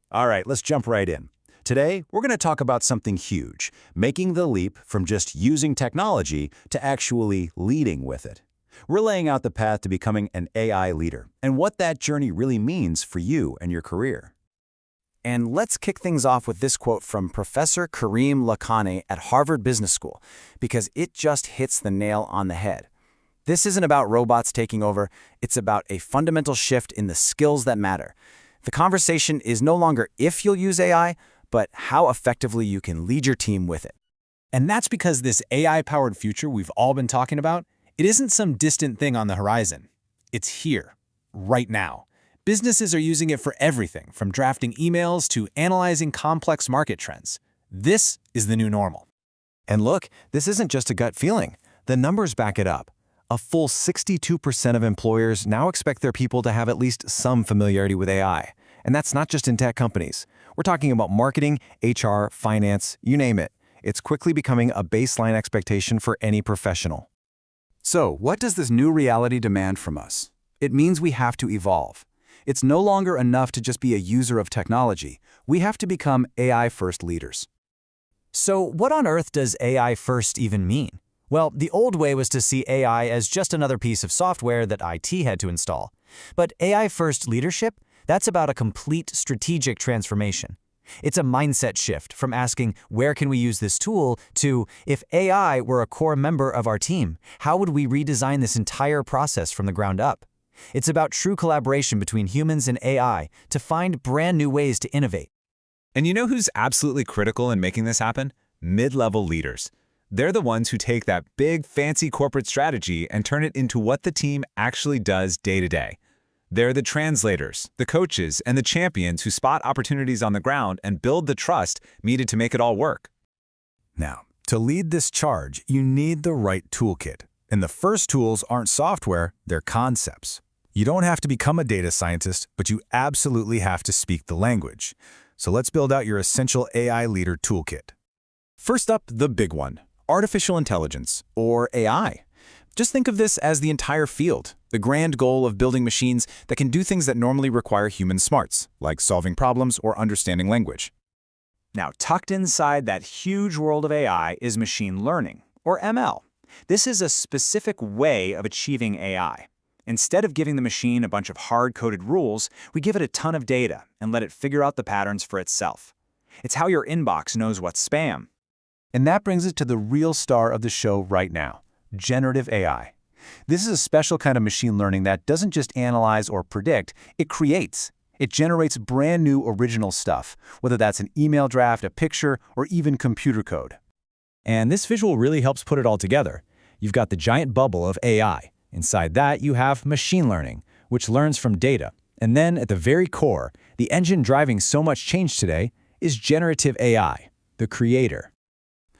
All right, let's jump right in. Today, we're going to talk about something huge, making the leap from just using technology to actually leading with it. We're laying out the path to becoming an AI leader and what that journey really means for you and your career. And let's kick things off with this quote from Professor Karim Lakhani at Harvard Business School, because it just hits the nail on the head. This isn't about robots taking over, it's about a fundamental shift in the skills that matter. The conversation is no longer if you'll use AI, but how effectively you can lead your team with it. And that's because this AI-powered future we've all been talking about, it isn't some distant thing on the horizon. It's here, right now. Businesses are using it for everything, from drafting emails to analyzing complex market trends. This is the new normal. And look, this isn't just a gut feeling. The numbers back it up. A full 62% of employers now expect their people to have at least some familiarity with AI. And that's not just in tech companies. We're talking about marketing, HR, finance, you name it. It's quickly becoming a baseline expectation for any professional. So, what does this new reality demand from us? It means we have to evolve. It's no longer enough to just be a user of technology. We have to become AI-first leaders. So, what on earth does AI first even mean? Well, the old way was to see AI as just another piece of software that IT had to install. But AI-first leadership? That's about a complete strategic transformation. It's a mindset shift from asking, where can we use this tool, to, if AI were a core member of our team, how would we redesign this entire process from the ground up? It's about true collaboration between humans and AI to find brand new ways to innovate. And you know who's absolutely critical in making this happen? Mid-level leaders. They're the ones who take that big, fancy corporate strategy and turn it into what the team actually does day to day. They're the translators, the coaches, and the champions who spot opportunities on the ground and build the trust needed to make it all work. Now, to lead this charge, you need the right toolkit. And the first tools aren't software, they're concepts. You don't have to become a data scientist, but you absolutely have to speak the language. So let's build out your essential AI leader toolkit. First up, the big one. Artificial intelligence, or AI. Just think of this as the entire field, the grand goal of building machines that can do things that normally require human smarts, like solving problems or understanding language. Now, tucked inside that huge world of AI is machine learning, or ML. This is a specific way of achieving AI. Instead of giving the machine a bunch of hard-coded rules, we give it a ton of data and let it figure out the patterns for itself. It's how your inbox knows what's spam. And that brings us to the real star of the show right now, generative AI. This is a special kind of machine learning that doesn't just analyze or predict, it creates. It generates brand new original stuff, whether that's an email draft, a picture, or even computer code. And this visual really helps put it all together. You've got the giant bubble of AI. Inside that, you have machine learning, which learns from data. And then at the very core, the engine driving so much change today is generative AI, the creator.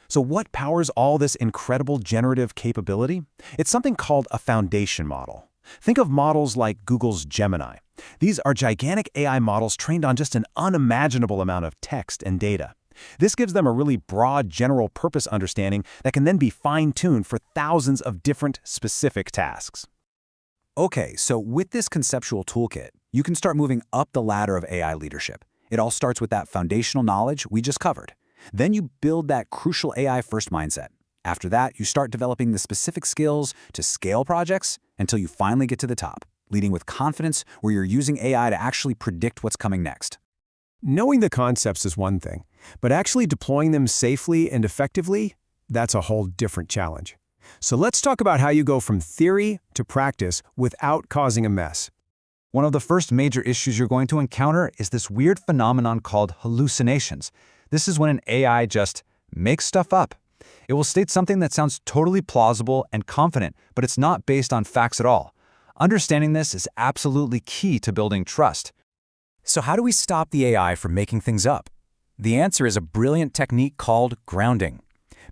So what powers all this incredible generative capability? It's something called a foundation model. Think of models like Google's Gemini. These are gigantic AI models trained on just an unimaginable amount of text and data. This gives them a really broad general-purpose understanding that can then be fine-tuned for thousands of different specific tasks. Okay, so with this conceptual toolkit, you can start moving up the ladder of AI leadership. It all starts with that foundational knowledge we just covered. Then you build that crucial AI-first mindset. After that, you start developing the specific skills to scale projects until you finally get to the top, leading with confidence where you're using AI to actually predict what's coming next. Knowing the concepts is one thing, but actually deploying them safely and effectively, that's a whole different challenge. So let's talk about how you go from theory to practice without causing a mess. One of the first major issues you're going to encounter is this weird phenomenon called hallucinations. This is when an AI just makes stuff up. It will state something that sounds totally plausible and confident, but it's not based on facts at all. Understanding this is absolutely key to building trust. So how do we stop the AI from making things up? The answer is a brilliant technique called grounding.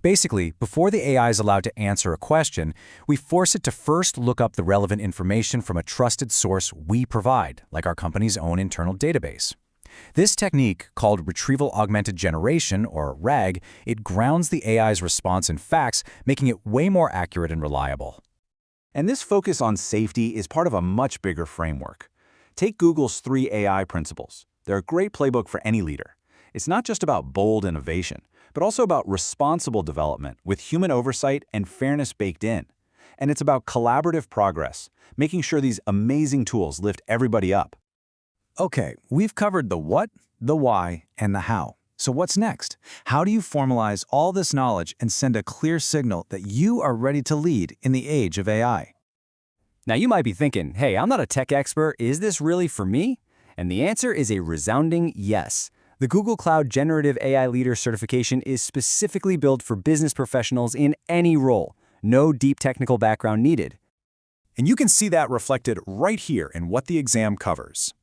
Basically, before the AI is allowed to answer a question, we force it to first look up the relevant information from a trusted source we provide, like our company's own internal database. This technique, called Retrieval Augmented Generation, or RAG, it grounds the AI's response in facts, making it way more accurate and reliable. And this focus on safety is part of a much bigger framework. Take Google's 3 AI principles. They're a great playbook for any leader. It's not just about bold innovation, but also about responsible development with human oversight and fairness baked in. And it's about collaborative progress, making sure these amazing tools lift everybody up. Okay, we've covered the what, the why, and the how. So what's next? How do you formalize all this knowledge and send a clear signal that you are ready to lead in the age of AI? Now you might be thinking, hey, I'm not a tech expert, is this really for me? And the answer is a resounding yes. The Google Cloud Generative AI Leader certification is specifically built for business professionals in any role. No deep technical background needed. And you can see that reflected right here in what the exam covers.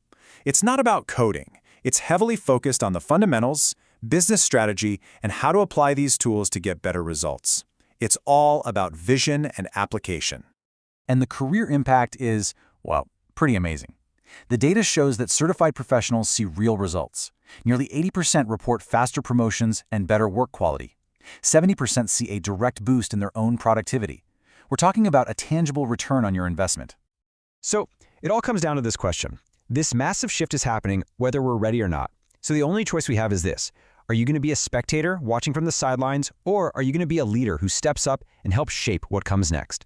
It's not about coding. It's heavily focused on the fundamentals, business strategy, and how to apply these tools to get better results. It's all about vision and application. And the career impact is, well, pretty amazing. The data shows that certified professionals see real results. Nearly 80% report faster promotions and better work quality. 70% see a direct boost in their own productivity. We're talking about a tangible return on your investment. So it all comes down to this question. This massive shift is happening whether we're ready or not. So the only choice we have is this. Are you going to be a spectator watching from the sidelines, or are you going to be a leader who steps up and helps shape what comes next?